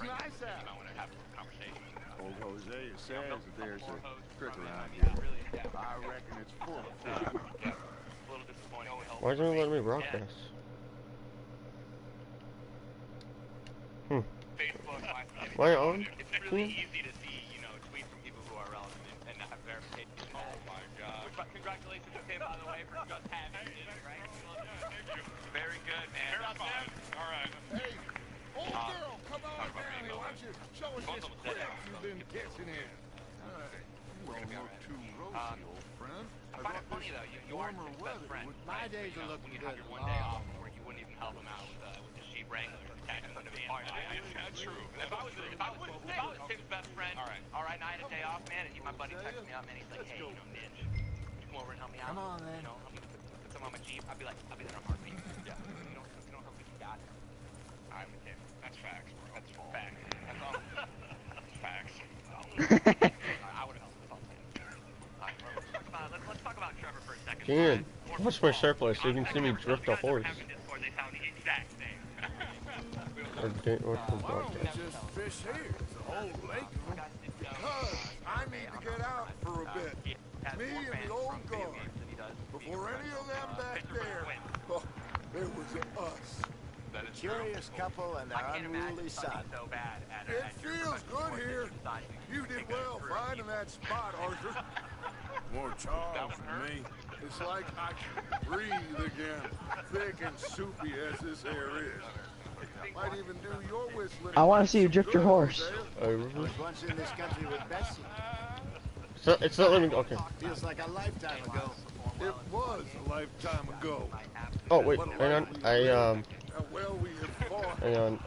nice out. You might want to have a conversation. Old Hosea says that there's a trick around Yeah, here. really, yeah. I reckon it's full of Yeah, fish. a little disappointing. Why isn't it letting me broadcast? Facebook, Why on? it's really easy to see, you know, tweets from people who are relevant and not have verification. Oh my god. Congratulations to Tim, by the way, for just having it, right? Very good, man. Alright. Hey, old girl, come on down here. Why don't you show us this quick you've been catching in? You don't look too rosy, old friend. I find it funny, though. You are Tim's best friend. My days are looking when you good. have your one day off where you wouldn't even help him out with the sheep wrangler attaching them to the That's true. If I was Tim's best friend, all right, and I had a day off, man, and my buddy texted me up, man, he's like, hey, you know, Ninja, you come over and help me out. Come on, then. You know, help me put some on my Jeep. I'd be there in a heartbeat. Yeah. You know how we got it. I'm with Tim. That's facts. That's facts. That's all. That's facts. I would have helped with all that. Let's talk about Trevor for a second. Ken, watch my surplus so you can see me drift a horse. They sound the exact same. Or Why don't we just fish here? It's a whole lake of them. Because I need to get out for a bit. Me and the old guard. Before any of them back there, oh, there was us. A curious couple and their unruly son. It feels good here. You did well finding that spot, Arthur. More Charles than me. It's like I can breathe again. Thick and soupy as this air is. Might even do your whistling. I want to see you drift your horse. I was once in this country with Bessie. So it's not letting me. Okay. Feels like a lifetime ago. It was a lifetime ago. Oh wait, hang on. How well we have fought. Hang on.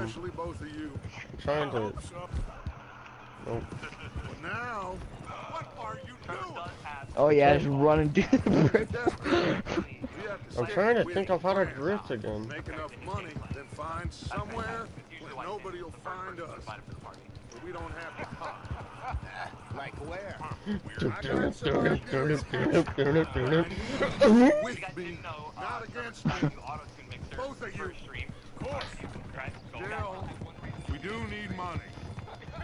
Especially both of you. I'm trying to. Nope. But now, what are you doing? Oh yeah, just running through the brick. I'm trying to think of how to drift again. Make enough money, then find somewhere where nobody will find us. Where we don't have to hide. Like where? With me, not against me. Both of you. Of course. Jill, we do need money.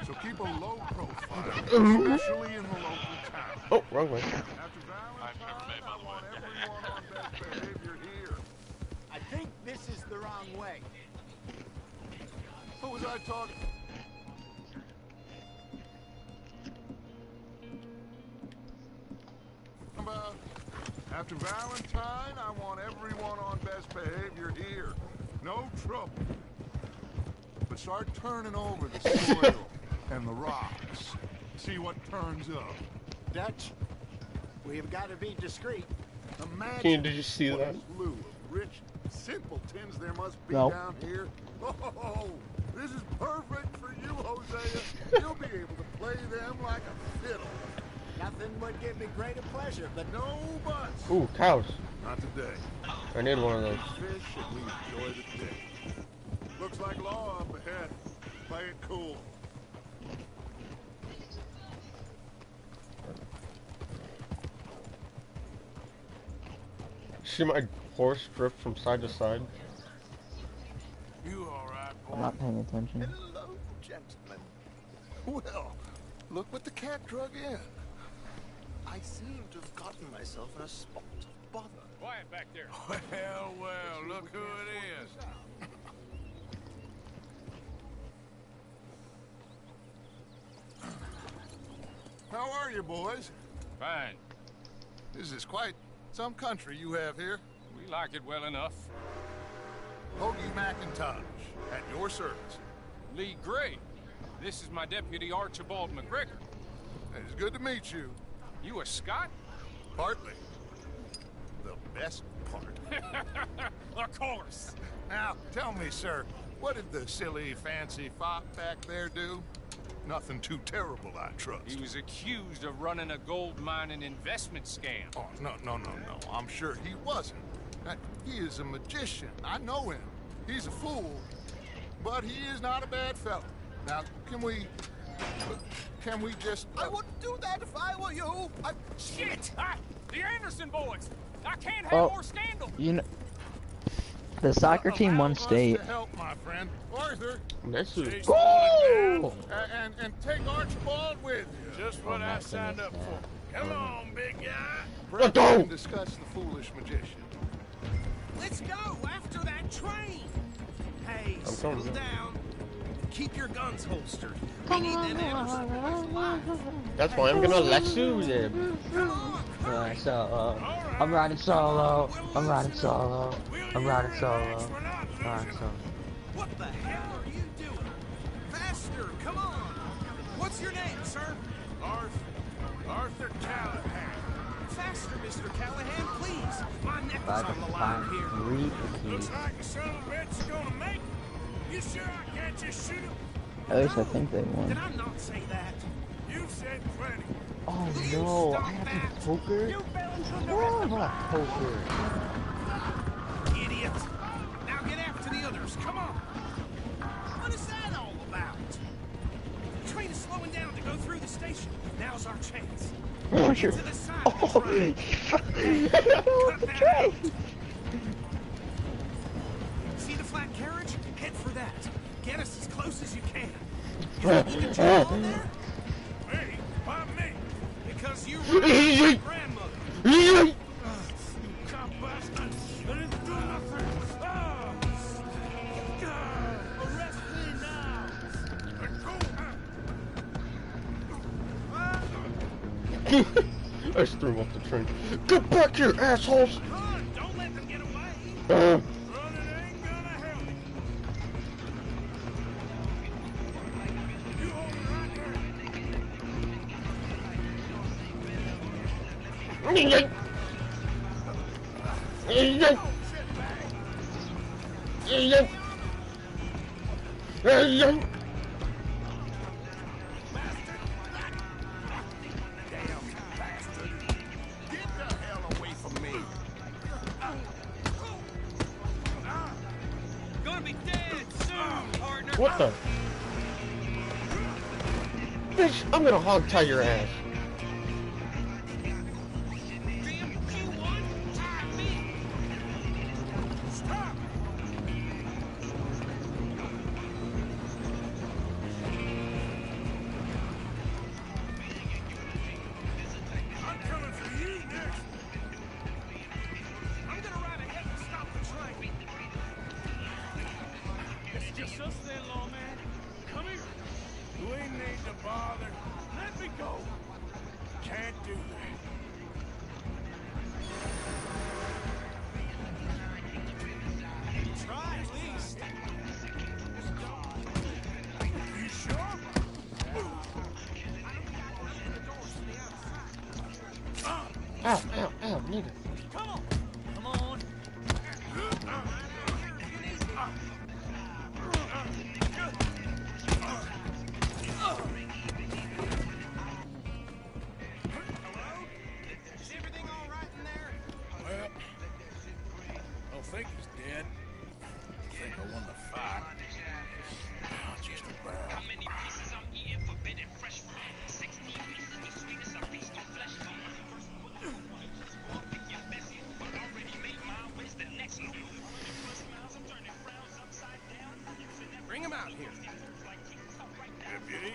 So keep a low profile, especially in the local town. Oh, wrong way. After Valentine, I want everyone on best behavior here. I think this is the wrong way. Who was I talking? About after Valentine, I want everyone on best behavior here. No trouble. But start turning over the soil and the rocks. See what turns up. Dutch, we've got to be discreet. Imagine Did you see what that? a slew of rich simpletons there must be No. down here. Oh, this is perfect for you, Hosea. You'll be able to play them like a fiddle. Nothing would give me greater pleasure, but No buts. Ooh, cows. Not today. I need one of those. Fish and we enjoy the day. Looks like law up ahead. Play it cool. See my horse drift from side to side. You all right, boy? I'm not paying attention. Hello, gentlemen. Well, look what the cat drug in. I seem to have gotten myself in a spot of bother. Quiet back there. Well, look who it is. How are you, boys? Fine. This is quite some country you have here. We like it well enough. Hoagie McIntosh, at your service. Lee Gray. This is my deputy Archibald McGregor. It's good to meet you. You a Scot? Partly. The best part. Of course. Now, tell me, sir, what did the silly, fancy fop back there do? Nothing too terrible, I trust. He was accused of running a gold mining investment scam. Oh, no. I'm sure he wasn't. He is a magician. I know him. He's a fool, but he is not a bad fellow. Now, can we just... I wouldn't do that if I were you. Shit! The Anderson boys! I can't have Oh. more scandal! You know, The soccer team won state. To help, my friend. Arthur, This is chase cool. and take Archibald with you. Just what I not signed up finished for. Come on, big guy. Let's Perhaps go. we can discuss the foolish magician. Let's go after that train. Hey, I'm settle coming. down. Keep your guns holstered. We need them Anderson boys alive. That's why I'm gonna lasso them. Come on, hurry. Solo. I'm riding solo. I'm riding solo. I'm riding solo. I'm riding solo. What the hell are you doing? Faster, come on. What's your name, sir? Arthur Callahan. Faster, Mr. Callahan, please. My neck is By on the the line fine here. three Looks keys. like the son of a bitch is gonna make it. You sure I can't just shoot him? At least I think they Did won. I not say that? You said plenty. Oh Will you no, stop I have that? to poker? You fell into the Oh, I'm not poker. Idiot. Now get after the others. Come on. What is that all about? The train is slowing down to go through the station. Now's our chance. Oh, sure. To the side Oh, of the train. the train. See the flat carriage? Head for that. Get us as close as you can. You think you can jump on there? Hey, why me? Because you were my grandmother. Cop bastard! I didn't do nothing! Ah! God! Arrest me now! Let go! I just threw him off the train. Get back here, assholes! Run! Don't let them get away. Running ain't gonna help. You hold it right there. Get the hell away from me! Gonna be dead soon, partner. What the? Bitch, I'm gonna hog tie your ass. Stop! I'm coming for you next! I'm gonna ride ahead and stop the train. It's just us then, lawman. Come here. You ain't need to bother. Let me go. Can't do that. Try at least. You sure? Ow, ow, ow, nigga. Come on. Come on. Is everything all right in there? Well, I don't think he's dead. I think I won the fight. Just about. Bring him out here. Deputy,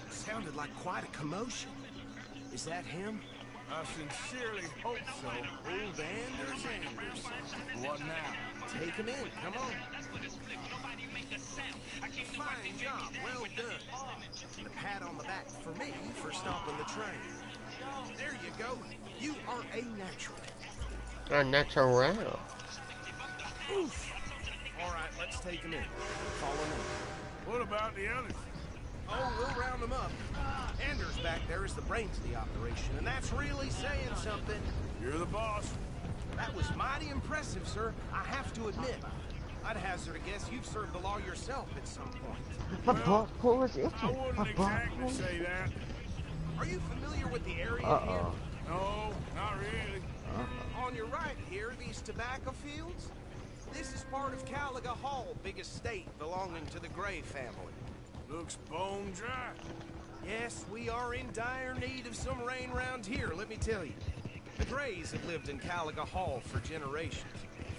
Sounded like quite a commotion. Is that him? I sincerely hope so. Old Anders Anderson. What now? Take him in. Come on. Fine job. Well done. A pat on the back for me for stopping the train. There you go. You are a natural. Natural. Oof. All right, let's take him in. Follow me. What about the others? Oh, we'll round them up. Anders back there is the brains of the operation, and that's really saying something. You're the boss. That was mighty impressive, sir. I have to admit. I'd hazard a guess you've served the law yourself at some point. My butthole is itching. I wouldn't My exactly butthole. say that. Are you familiar with the area here? No, not really. On your right here, these tobacco fields. This is part of Caliga Hall, big estate belonging to the Gray family. Looks bone dry. Yes, we are in dire need of some rain round here, let me tell you. The Grays have lived in Caliga Hall for generations.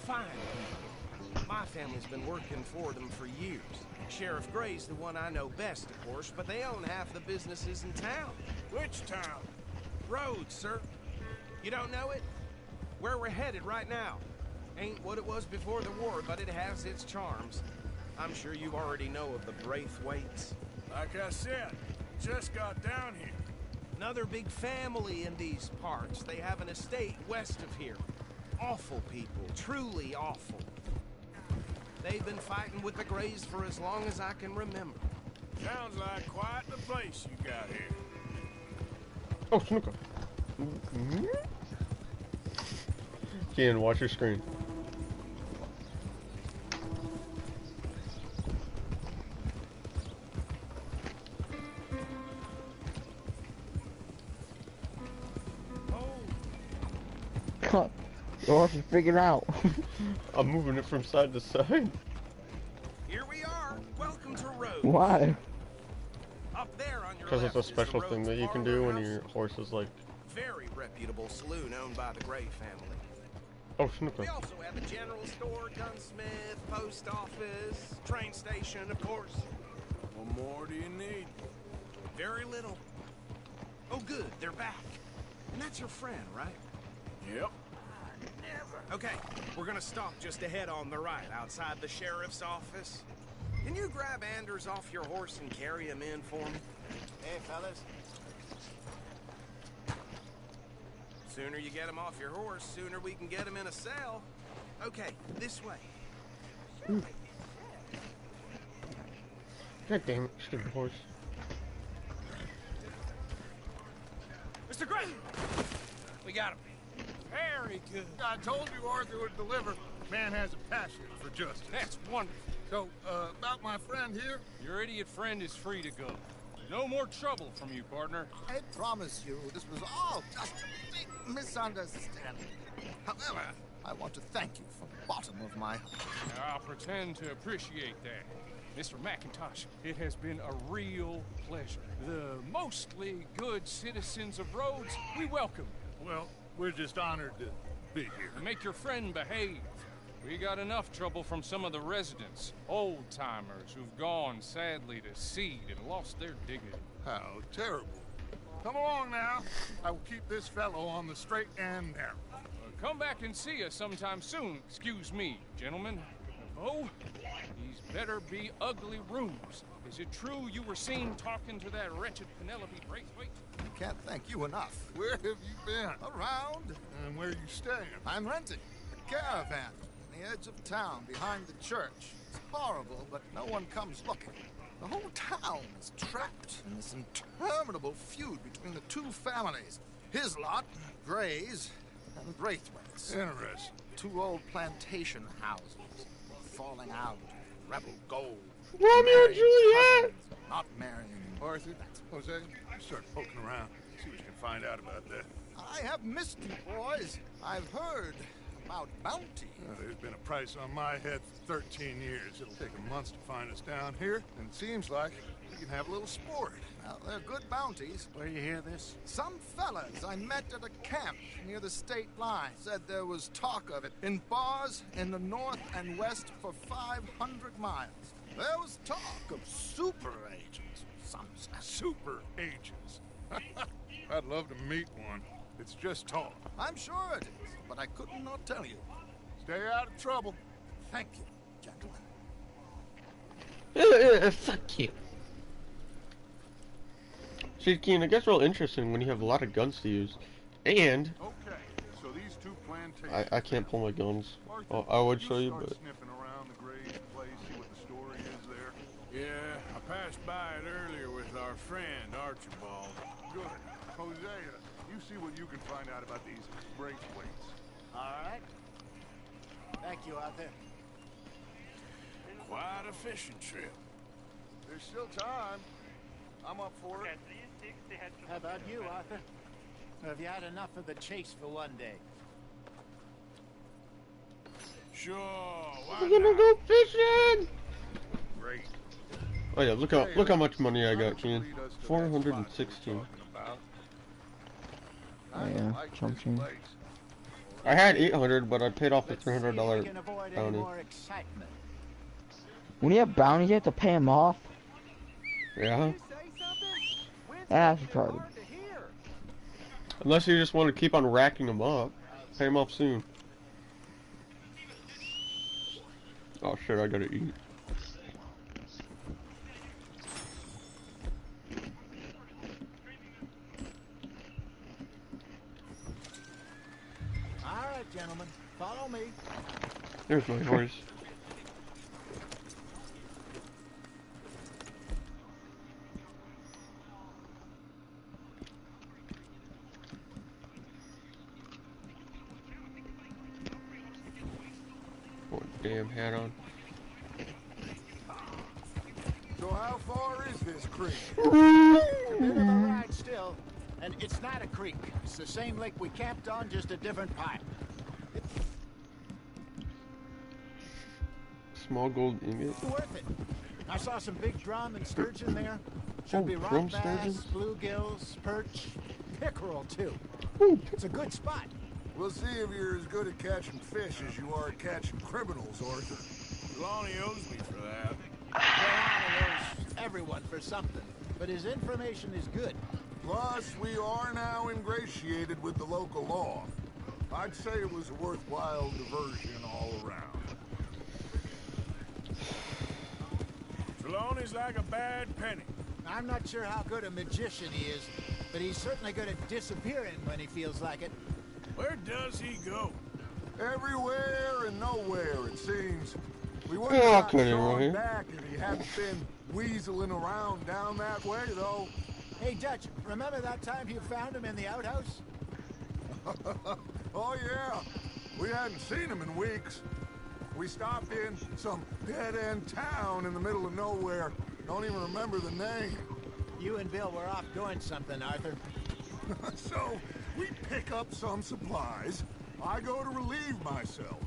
Fine people. My family's been working for them for years. Sheriff Gray's the one I know best, of course, but they own half the businesses in town. Which town? Rhodes, sir. You don't know it? Where we're headed right now. Ain't what it was before the war, but it has its charms. I'm sure you already know of the Braithwaites. Like I said, just got down here. Another big family in these parts. They have an estate west of here. Awful people, truly awful. They've been fighting with the Grays for as long as I can remember. Sounds like quite the place you got here. Oh, snooker. Ken, watch your screen. You'll have to figure it out. I'm moving it from side to side. Here we are. Welcome to Rhodes. Why? Up there on your Because it's left a is the special thing Rhodes that you can Farmer do when House. your horse is like... Very reputable saloon owned by the Gray family. Oh, snooker. We also have a general store, gunsmith, post office, train station, of course. What more do you need? Very little. Oh, good. They're back. And that's your friend, right? Yep. Okay, we're gonna stop just ahead on the right, outside the sheriff's office. Can you grab Anders off your horse and carry him in for me? Hey, fellas. Sooner you get him off your horse, sooner we can get him in a cell. Okay, this way. God damn it, stupid horse. Mr. Gray! We got him. Very good. I told you Arthur would deliver. Man has a passion for justice. That's wonderful. So, about my friend here? Your idiot friend is free to go. No more trouble from you, partner. I promise you, this was all just a big misunderstanding. However, I want to thank you from the bottom of my heart. I'll pretend to appreciate that. Mr. McIntosh, it has been a real pleasure. The mostly good citizens of Rhodes, we welcome. Well, we're just honored to be here. Make your friend behave. We got enough trouble from some of the residents, old-timers who've gone, sadly, to seed and lost their dignity. How terrible. Come along now. I will keep this fellow on the straight and narrow. Come back and see us sometime soon. Excuse me, gentlemen. Oh, these better be ugly rooms. Is it true you were seen talking to that wretched Penelope Braithwaite? I can't thank you enough. Where have you been? Around, And where are you staying? I'm renting a caravan on the edge of town behind the church. It's horrible, but no one comes looking. The whole town is trapped in this interminable feud between the two families. His lot, Gray's, and Braithwaite's. Interesting. Two old plantation houses falling out, rebel gold. Romeo and Juliet! Not marrying. Arthur, Jose, start poking around. See what you can find out about that. I have missed you, boys. I've heard about bounty. There's been a price on my head for 13 years. It'll take a month to find us down here, and it seems like we can have a little sport. Well, they're good bounties. Where you hear this? Some fellas I met at a camp near the state line said there was talk of it in bars in the north and west for 500 miles. There was talk of super agents, some said. Super agents. I'd love to meet one. It's just talk. I'm sure it is, but I could not tell you. Stay out of trouble. Thank you, gentlemen. Fuck you. See, Keen, it gets real interesting when you have a lot of guns to use. And Okay, so these two plantations. I can't pull my guns. Arthur, Oh, I would you show you, start but sniffing around the Gray's place, see what the story is there. Yeah, I passed by it earlier with our friend Archibald. Good. Hosea, you see what you can find out about these Braithwaites. All right. Thank you, Arthur. Quite a fishing trip. There's still time. I'm up for it. How about you, Arthur? Have you had enough of the chase for one day? Sure, why we're gonna not? go fishing! Great. Oh yeah, look how much money I got, Keen. 416. Oh yeah, chump change. I had 800, but I paid off the Let's see if $300 we can avoid any bounty. more excitement. When you have bounties, you have to pay them off. Yeah. That's retarded. Unless you just want to keep on racking them up. Pay them off soon. Oh shit, I gotta eat. All right, gentlemen, follow me. There's my horse. What damn hat on. So how far is this creek? It's a bit of a ride still, and it's not a creek. It's the same lake we camped on, just a different pipe. Small gold ingot. It's worth it. I saw some big drum and sturgeon there. Should Oh, be rock drum bass, sturgeons? bluegills, perch, pickerel too. Ooh. It's a good spot. We'll see if you're as good at catching fish as you are at catching criminals, Arthur. Lonnie owes me for that. Delano owes everyone for something, but his information is good. Plus, we are now ingratiated with the local law. I'd say it was a worthwhile diversion all around. Trelawney's like a bad penny. I'm not sure how good a magician he is, but he's certainly good at disappearing when he feels like it. Where does he go? Everywhere and nowhere, it seems. We wouldn't Yeah, I have couldn't, gone right? back if he hadn't been weaseling around down that way, though. Hey, Dutch, remember that time you found him in the outhouse? Oh, yeah. We hadn't seen him in weeks. We stopped in some dead-end town in the middle of nowhere. Don't even remember the name. You and Bill were off doing something, Arthur. So, we pick up some supplies. I go to relieve myself.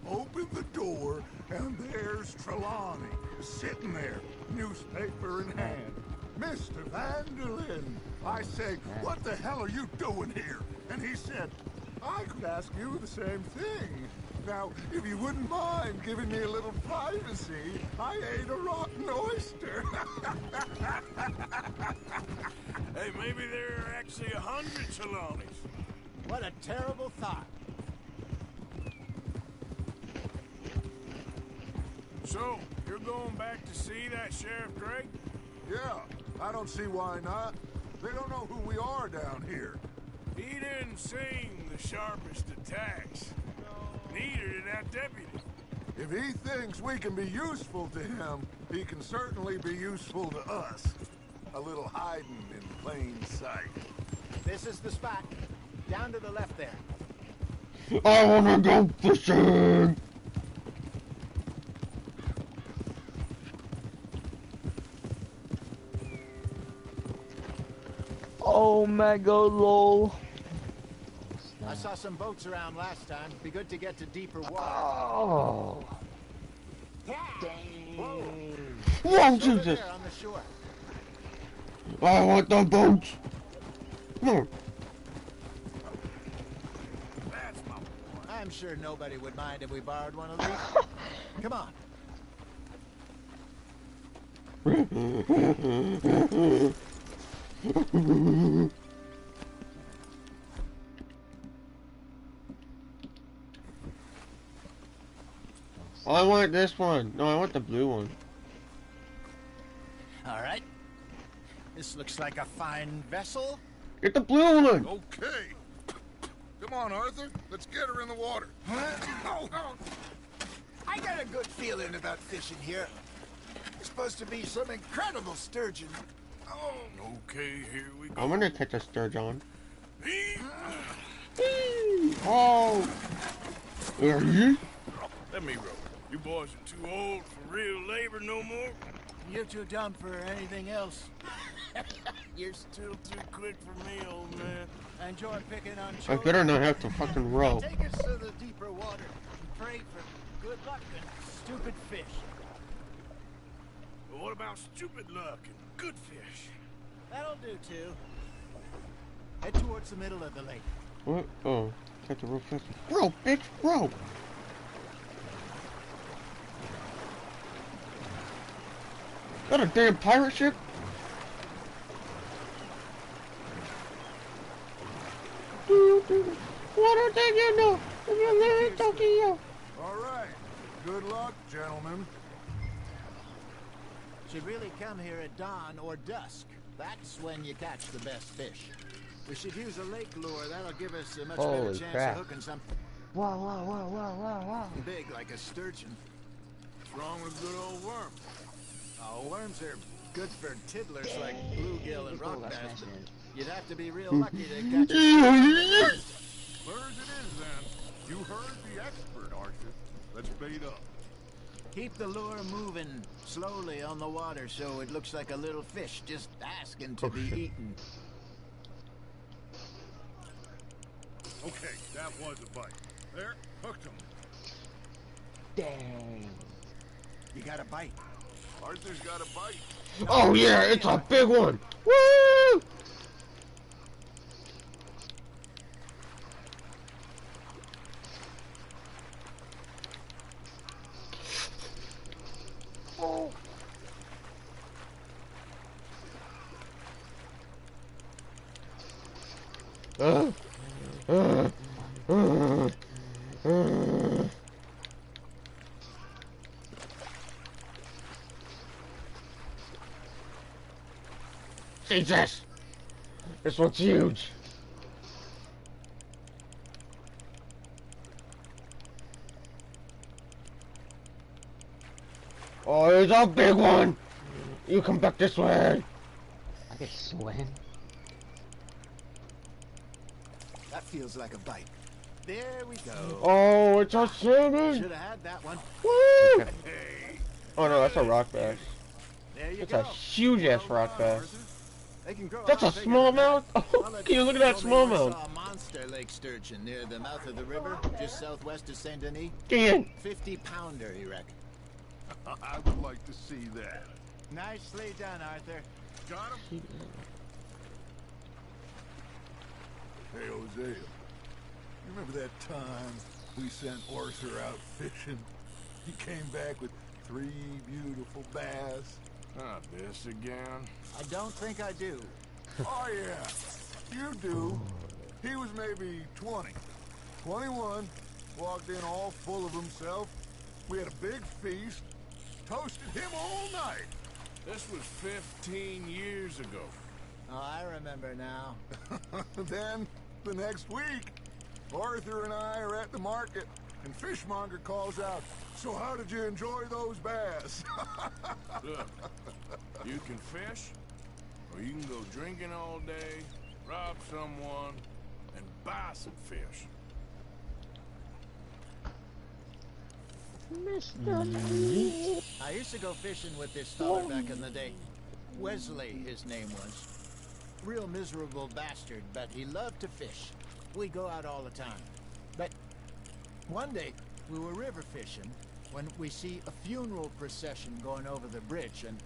Open the door, and there's Trelawney, sitting there, newspaper in hand. Mr. Vanderlyn. I say, what the hell are you doing here? And he said, I could ask you the same thing. Now, if you wouldn't mind giving me a little privacy, I ate a rotten oyster. Hey, maybe there are actually 100 Trelawneys. What a terrible thought. So, you're going back to see that Sheriff Gray? Yeah, I don't see why not. They don't know who we are down here. He didn't seem the sharpest attacks. Neither did that deputy. If he thinks we can be useful to him, he can certainly be useful to us. A little hiding in plain sight. This is the spot. Down to the left there. I wanna go fishing! Oh my god, lol. I saw some boats around last time. Be good to get to deeper water. Oh. Whoa, Over Jesus! there on the shore. I want the boats! No. I'm sure nobody would mind if we borrowed one of these. Come on. I want this one. No, I want the blue one. All right. This looks like a fine vessel. Get the blue one! Okay. Come on, Arthur. Let's get her in the water. I got a good feeling about fishing here. There's supposed to be some incredible sturgeon. Oh, okay, here we go. I'm gonna catch a sturgeon. Let Oh! Yeah. me row. You boys are too old for real labor no more. You're too dumb for anything else. You're still too quick for me, old man. I enjoy picking on I children. better not have to fucking row. Take us to the deeper water and pray for good luck and stupid fish. But what about stupid luck and good fish? That'll do too. Head towards the middle of the lake. What? Oh. Take the rope fast. Rope, bitch, rope! Is that a damn pirate ship? What are they you know? If you live in Tokyo. All right. Good luck, gentlemen. Should really come here at dawn or dusk. That's when you catch the best fish. We should use a lake lure. That'll give us a much better Holy chance crap. of hooking something Whoa, whoa, whoa, whoa, whoa, whoa. big like a sturgeon. What's wrong with good old worms? Oh, worms are good for tiddlers like bluegill and rock Oh, that's bass, nice, but man. you'd have to be real lucky to catch a Clear as it is, then. You heard the expert, Arthur. Let's bait up. Keep the lure moving slowly on the water so it looks like a little fish just asking to be eaten. Okay, that was a bite. There, hooked him. Dang. You got a bite. Arthur's got a bite. Oh yeah, it's a big one. Woo! Jesus! This one's huge. Oh, it's a big one! You come back this way! I can swim. That feels like a bite. There we go. Oh, it's a salmon! Should have had that one. Woo! Hey, Oh no, that's a rock bass. There you It's go. a huge ass rock bass. They can grow That's a lot bigger than smallmouth? that. Oh, Well, can you look at that told me you smallmouth? saw a monster lake sturgeon near the mouth of the river, just southwest of Saint Denis. Dan! 50-pounder, he reckon. I would like to see that. Nicely done, Arthur. Got him? Hey, Hosea. You remember that time we sent Arthur out fishing? He came back with 3 beautiful bass. Not this again. I don't think I do. Oh, yeah. You do. He was maybe 20. 21. Walked in all full of himself. We had a big feast. Toasted him all night. This was 15 years ago. Oh, I remember now. Then, the next week, Arthur and I are at the market, and Fishmonger calls out, "So how did you enjoy those bass?" Look, you can fish, or you can go drinking all day, rob someone, and buy some fish. I used to go fishing with this fella back in the day. Wesley, his name was. Real miserable bastard, but he loved to fish. We go out all the time. But one day, we were river fishing when we see a funeral procession going over the bridge, and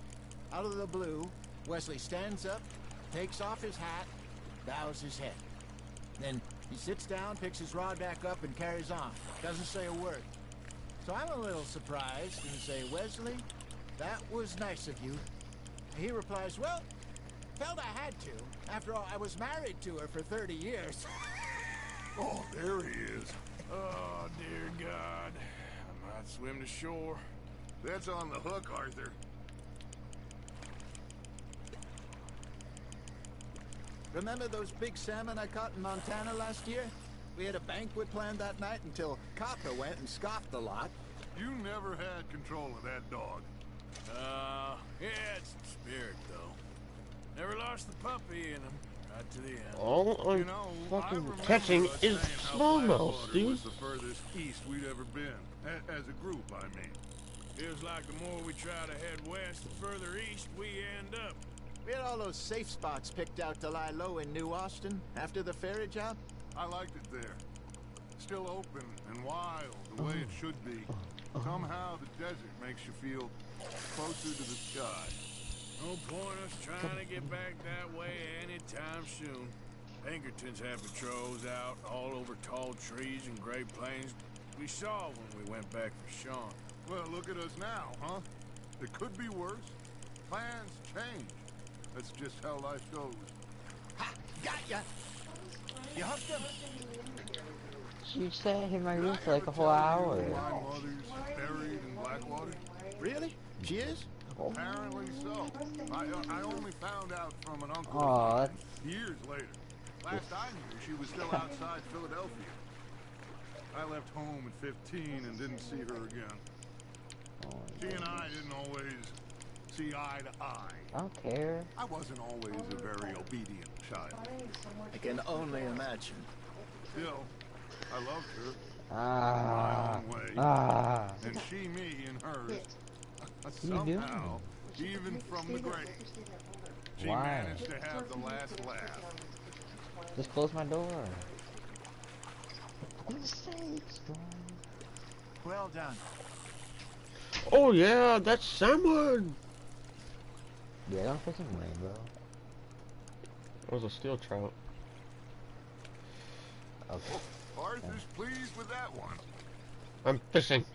out of the blue, Wesley stands up, takes off his hat, bows his head. Then he sits down, picks his rod back up, and carries on. Doesn't say a word. So I'm a little surprised and say, "Wesley, that was nice of you." He replies, "Well, felt I had to. After all, I was married to her for 30 years. Oh, there he is. Oh, dear God. I might swim to shore. That's on the hook, Arthur. Remember those big salmon I caught in Montana last year? We had a banquet planned that night until Copper went and scoffed the lot. You never had control of that dog. He had some spirit, though. Never lost the puppy in him, right to the end. All I'm You know, I fucking remember catching us is saying how smallmouth, Blackwater dude. was the furthest east we'd ever been. As a group, I mean. Feels like the more we try to head west, the further east we end up. We had all those safe spots picked out to lie low in New Austin after the ferry job. I liked it there. Still open and wild, the way it should be. Somehow the desert makes you feel closer to the sky. No point us trying to get back that way anytime soon. Pinkertons had patrols out all over tall trees and Great Plains. We saw when we went back for Sean. Well, look at us now, huh? It could be worse. Plans change. That's just how life goes. Ha! Got ya! You hooked him? She sat in my Did room I for like ever a whole tell you hour. my mother's buried in Blackwater? Really? She is? Apparently so. I only found out from an uncle Aw, of mine years later. Last I knew, she was still outside Philadelphia. I left home at 15 and didn't see her again. She and I didn't always see eye to eye. I don't care. I wasn't always a very obedient child. I can only imagine. Still, I loved her Ah. my own way. Ah. And she me in hers. You do? Somehow, even from the grave, she Why? managed to have the last laugh. Just close my door. Well done. Oh yeah, that's salmon! Yeah, don't fishing rainbow. That was a steel trout. Okay. Arthur's pleased with that one. I'm fishing.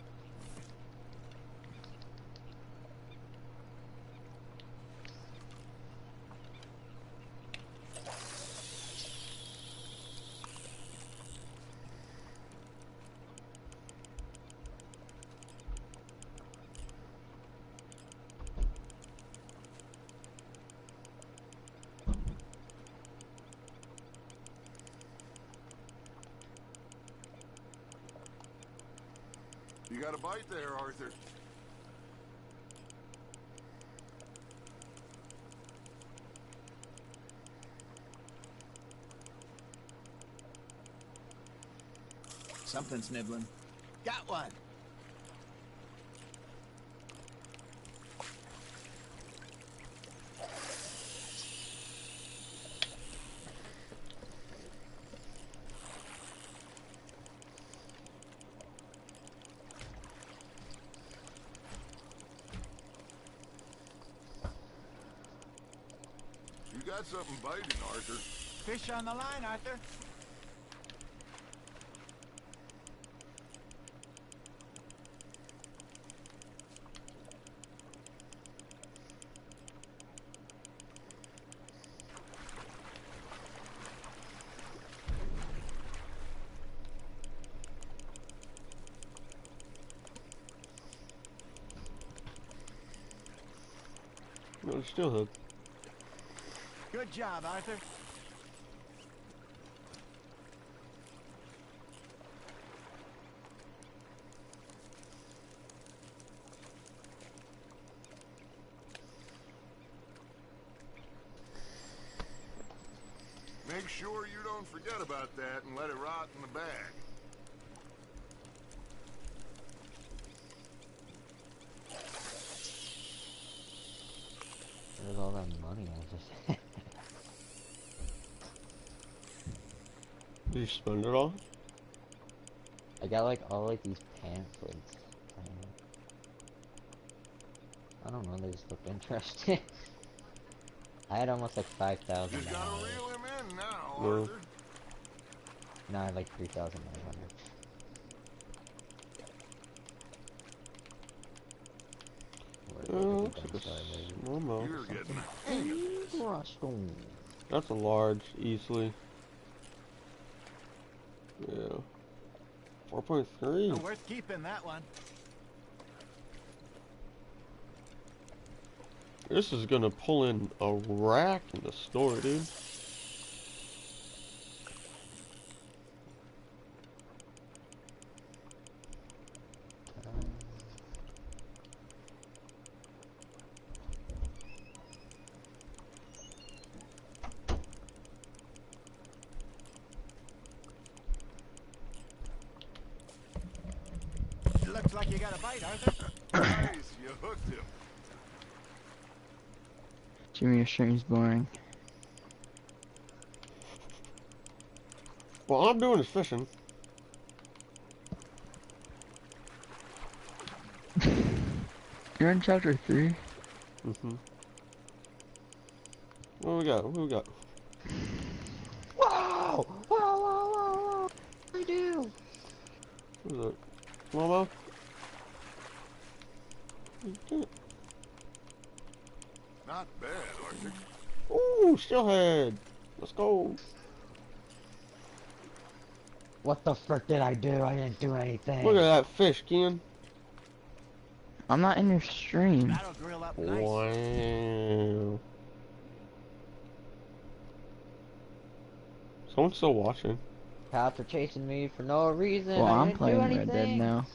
You got a bite there, Arthur. Something's nibbling. Got one. You got something biting, Arthur. Fish on the line, Arthur. No, it's still hooked. Good job, Arthur. Make sure you don't forget about that and let it rot in the bag. Where's all that money I just Did you spend it all? I got like all like these pamphlets. I don't know, they just look interesting. I had almost like $5,000. Just gotta reel him in now, No. Arthur. Now I have like 3,900. Oh, looks like a smallmouth. You're getting That's a large, easily. Yeah. 4.3. Worth keeping that one. This is gonna pull in a rack in the store, dude. Looks like you got a bite, Arthur. nice, you hooked him. Jimmy, your stream's boring. Well, all I'm doing is fishing. You're in chapter 3? What we got? What we got? Whoa! What is it? Smallmouth? Not bad, Arthur. Ooh, steelhead. Let's go. What the frick did I do? I didn't do anything. Look at that fish, Ken. I'm not in your stream. That'll grill up nice. Wow. Someone's still watching. Cops are chasing me for no reason. Well, I I'm didn't do playing Red anything. Dead now.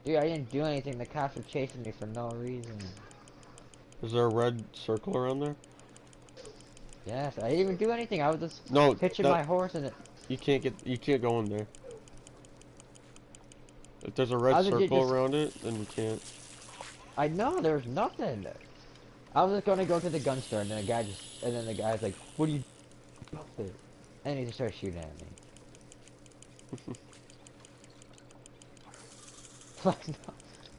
Dude, I didn't do anything. The cops are chasing me for no reason. Is there a red circle around there? Yes, I didn't even do anything. I was just No, hitching that- my horse and it. You can't go in there. If there's a How red did you circle just- around it, then you can't. I know there's nothing. I was just gonna go to the gun store and then the guy's like, "What are you?" And he just started shooting at me. Like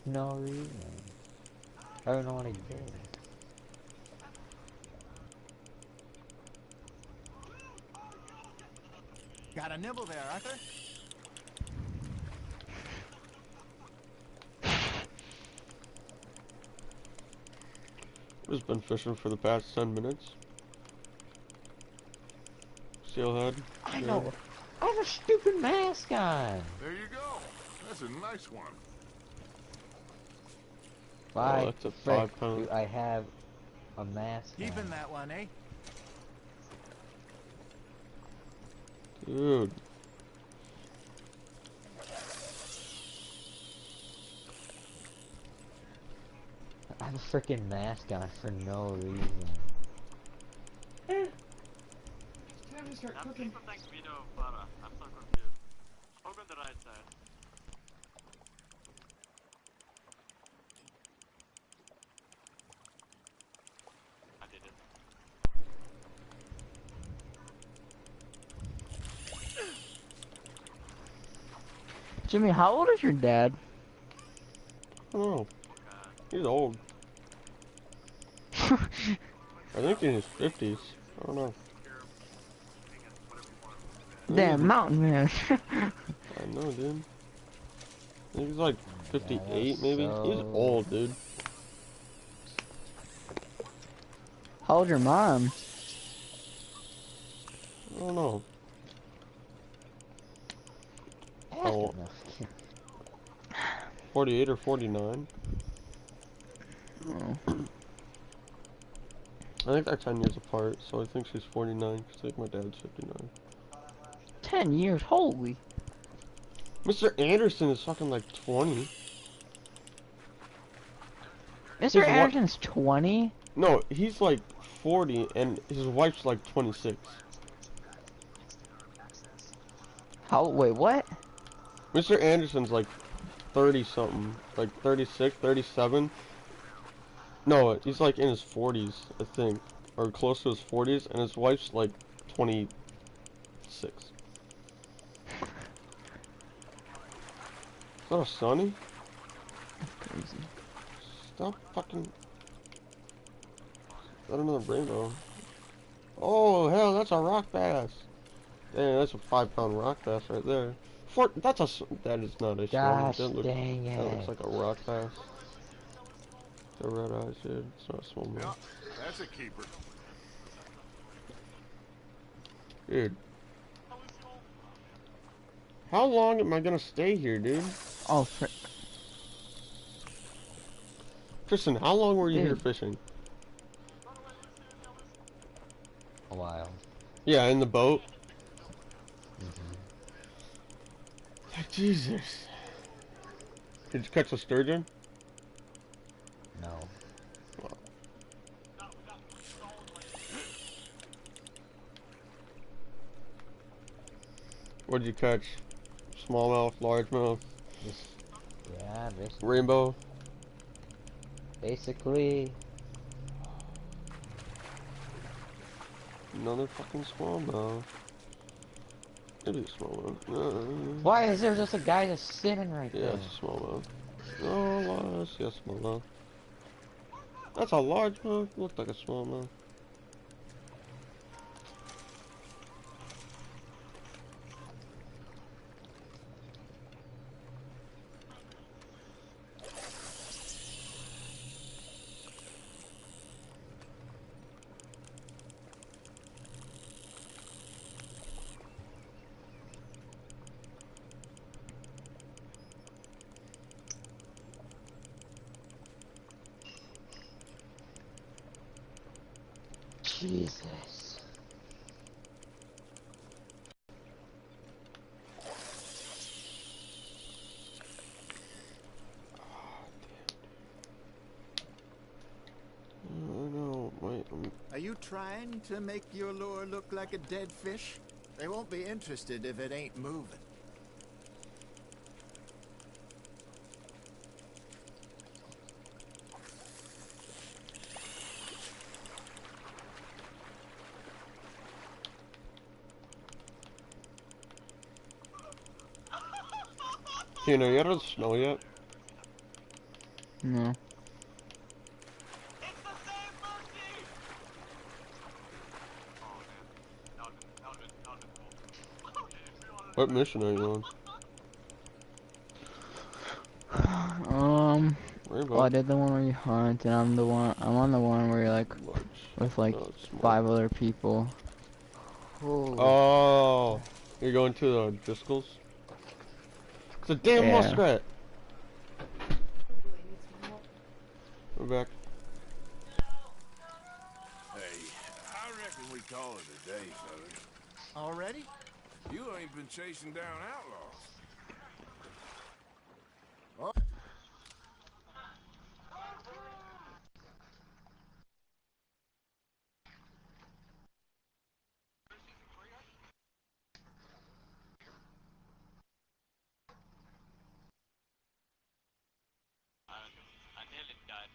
no reason. I don't know what I did. Got a nibble there, Arthur? I've just been fishing for the past 10 minutes. Steelhead. I know. I have a stupid mask on. There you go. That's a nice one. Why that's a frick 5 pound. do I have a mask Keeping on? that one, eh? Dude. I have a freaking mask on for no reason. It's time to start cooking. I'm so confused. Poke on the right side. I did it. Jimmy, how old is your dad? I don't know. He's old. I think in his 50s. I don't know. Damn, mountain man. I know, dude. I think he's like 58, maybe. so- He's old, dude. How old your mom? I don't know. Ask Oh. him. 48 or 49. Oh. I think they're 10 years apart, so I think she's 49, because I think my dad's 59. 10 years, holy. Mr. Anderson is fucking like 20. Mr. His Anderson's 20? No, he's like 40, and his wife's like 26. How, wait, what? Mr. Anderson's like 30 something, like 36, 37. No, he's like in his 40s, I think, or close to his 40s, and his wife's like 26. Is that a Sunny? Crazy. Stop fucking. Is that another rainbow? Oh hell, that's a rock bass. Damn, that's a 5-pound rock bass right there. That is not a Gosh that dang That looks it. like a rock bass. The red eyes, dude. It's not a small Yeah, man. that's a keeper. Dude. How long am I gonna stay here, dude? Oh, Tristan, how long were you here Dude. fishing? A while. Yeah, in the boat. Jesus. Did you catch a sturgeon? No. What did you catch? Smallmouth, largemouth, Just, yeah, basically. rainbow? Basically. Another fucking smallmouth. Maybe a smallmouth. Why is there just a guy just sitting right Yeah, there? it's a smallmouth. Oh, I see a smallmouth. That's a largemouth. Looked like a smallmouth. Jesus. No, wait. Are you trying to make your lure look like a dead fish? They won't be interested if it ain't moving. Tina, you out of the snow yet? No. What mission are you on? Well, I did the one where you hunt, and I'm on the one where you're like, with like 5 other people. Oh, you're going to the Driscolls? It's a damn muskrat! We're back. Hey, I reckon we call it a day, fellas. Already? You ain't been chasing down outlaws. I nearly died.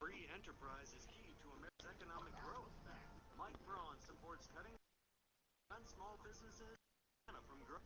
Free enterprise is key to America's economic growth. Mike Braun supports cutting on small businesses from growth.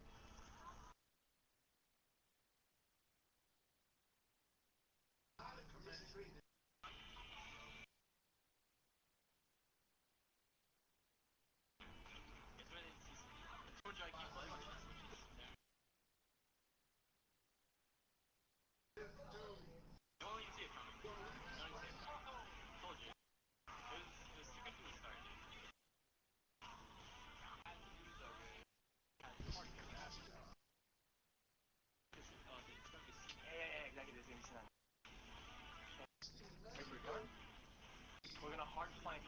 We're gonna hard flank.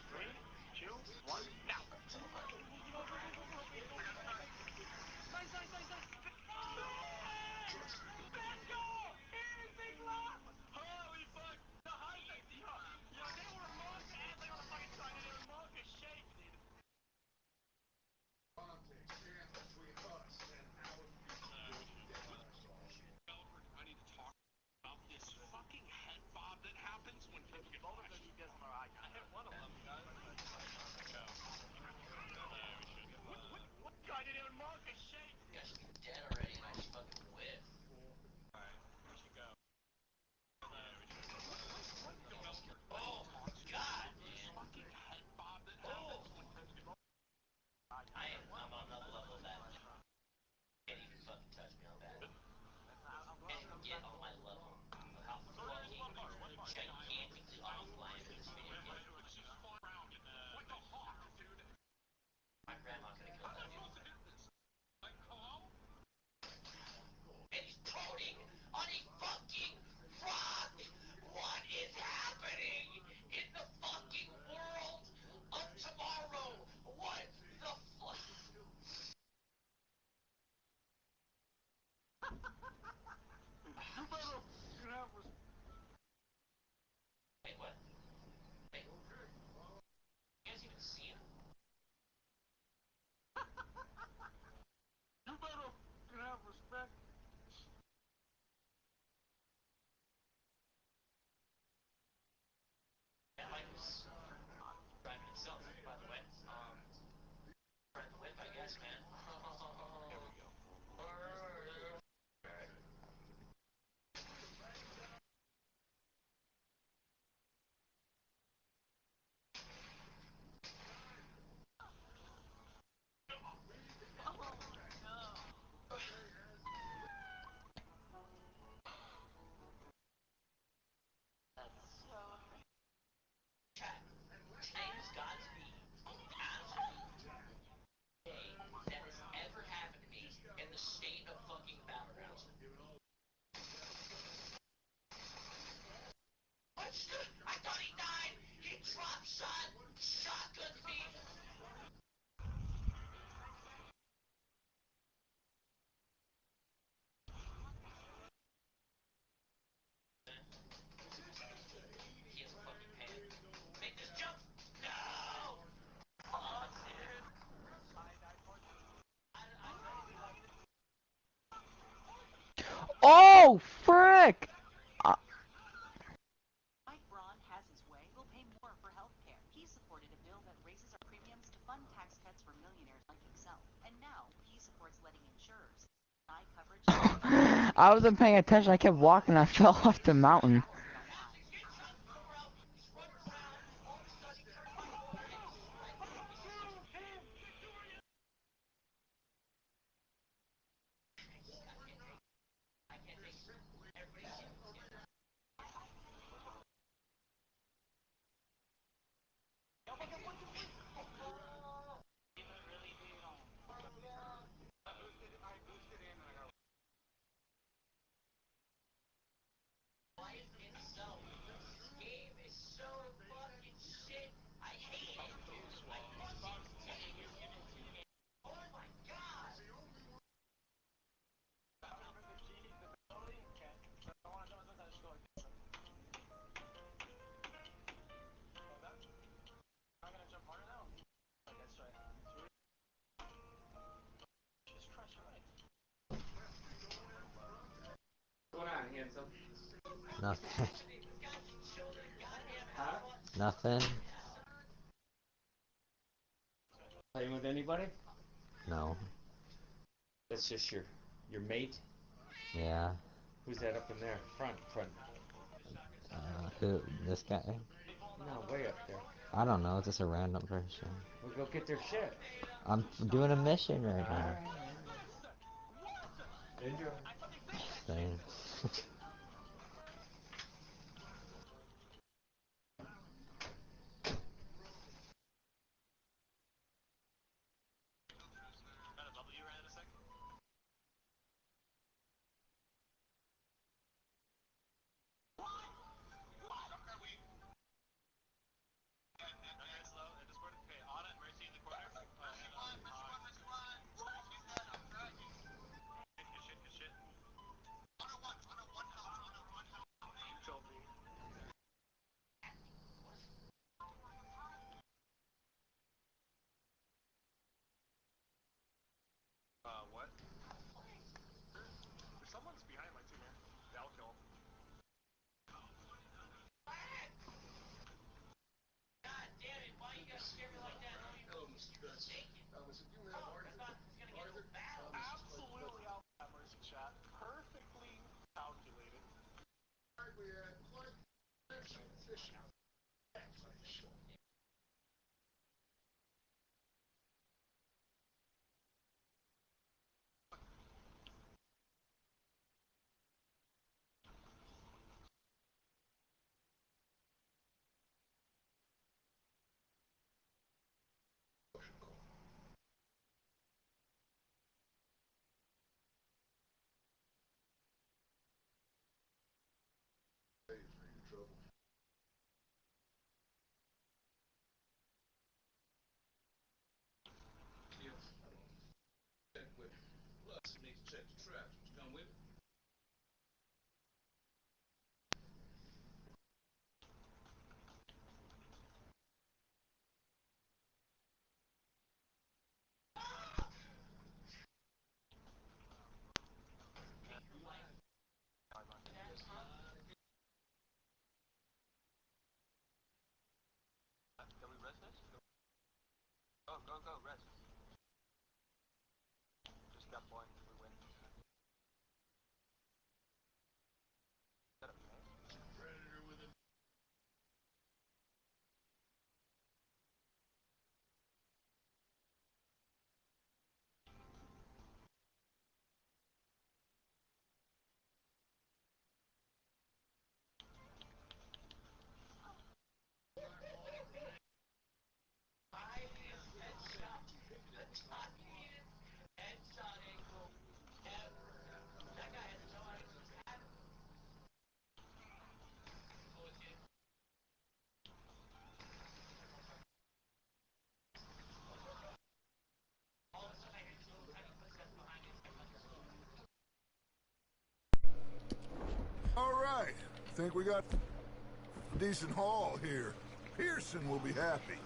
3, 2, 1, now. Holy fuck! The high yo, they were monks and they were fucking trying to mark a shape, dude. I need to talk about this fucking head bob that happens when people get both of them. I hit one of them, guys. What guy didn't even mark a shape? You guys should be dead already, and I just fucking whiff. Alright, we should go. Oh, God, man. Fucking head bob that happens when people get both. I'm on another level of that. Can't even fucking touch me on that. Can't even get on my level of how gigantically offline this video game. Like a hawk, dude. My grandma could have killed that dude. Like, hello? It's floating on a fucking rock! What is happening in the fucking world of tomorrow? What the fuck? You better have Wait, what? Wait. You guys even see him? You better have respect. That bike was driving itself, by the way. Ride the whip, I guess, man. There we go. Oh, frick! Mike Braun has his way. We'll pay more for health care. He supported a bill that raises our premiums to fund tax cuts for millionaires like himself. And now he supports letting insurers deny coverage. I wasn't paying attention. I kept walking. I fell off the mountain. Nothing. Nothing. Playing with anybody? No. That's just your mate? Yeah. Who's that up in there? Front. Who? This guy? No, way up there. I don't know. Just a random person. We'll go get their shit. I'm doing a mission right now. Enjoy. Thanks. What? Someone's behind my team, man. Yeah, I'll kill him. God damn it, why you gotta scare me like that? Absolutely out that mercy shot. Perfectly calculated. We had quite fish. think we got a decent haul here. Pearson will be happy.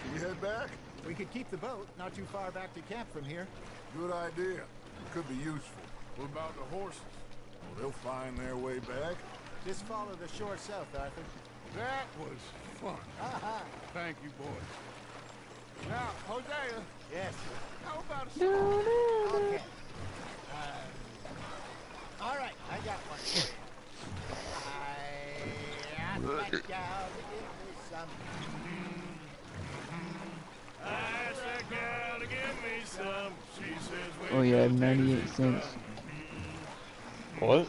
Should we head back? We could keep the boat not too far back to camp from here. Good idea. Could be useful. What about the horses? Well, they'll find their way back. Just follow the shore south, Arthur. That was fun. Thank you, boys. Now, Hosea. Yes. How about a Okay. All right, I got one. I asked that gal to give me some. I asked that gal to give me some. She says, Oh yeah, 98 cents. What?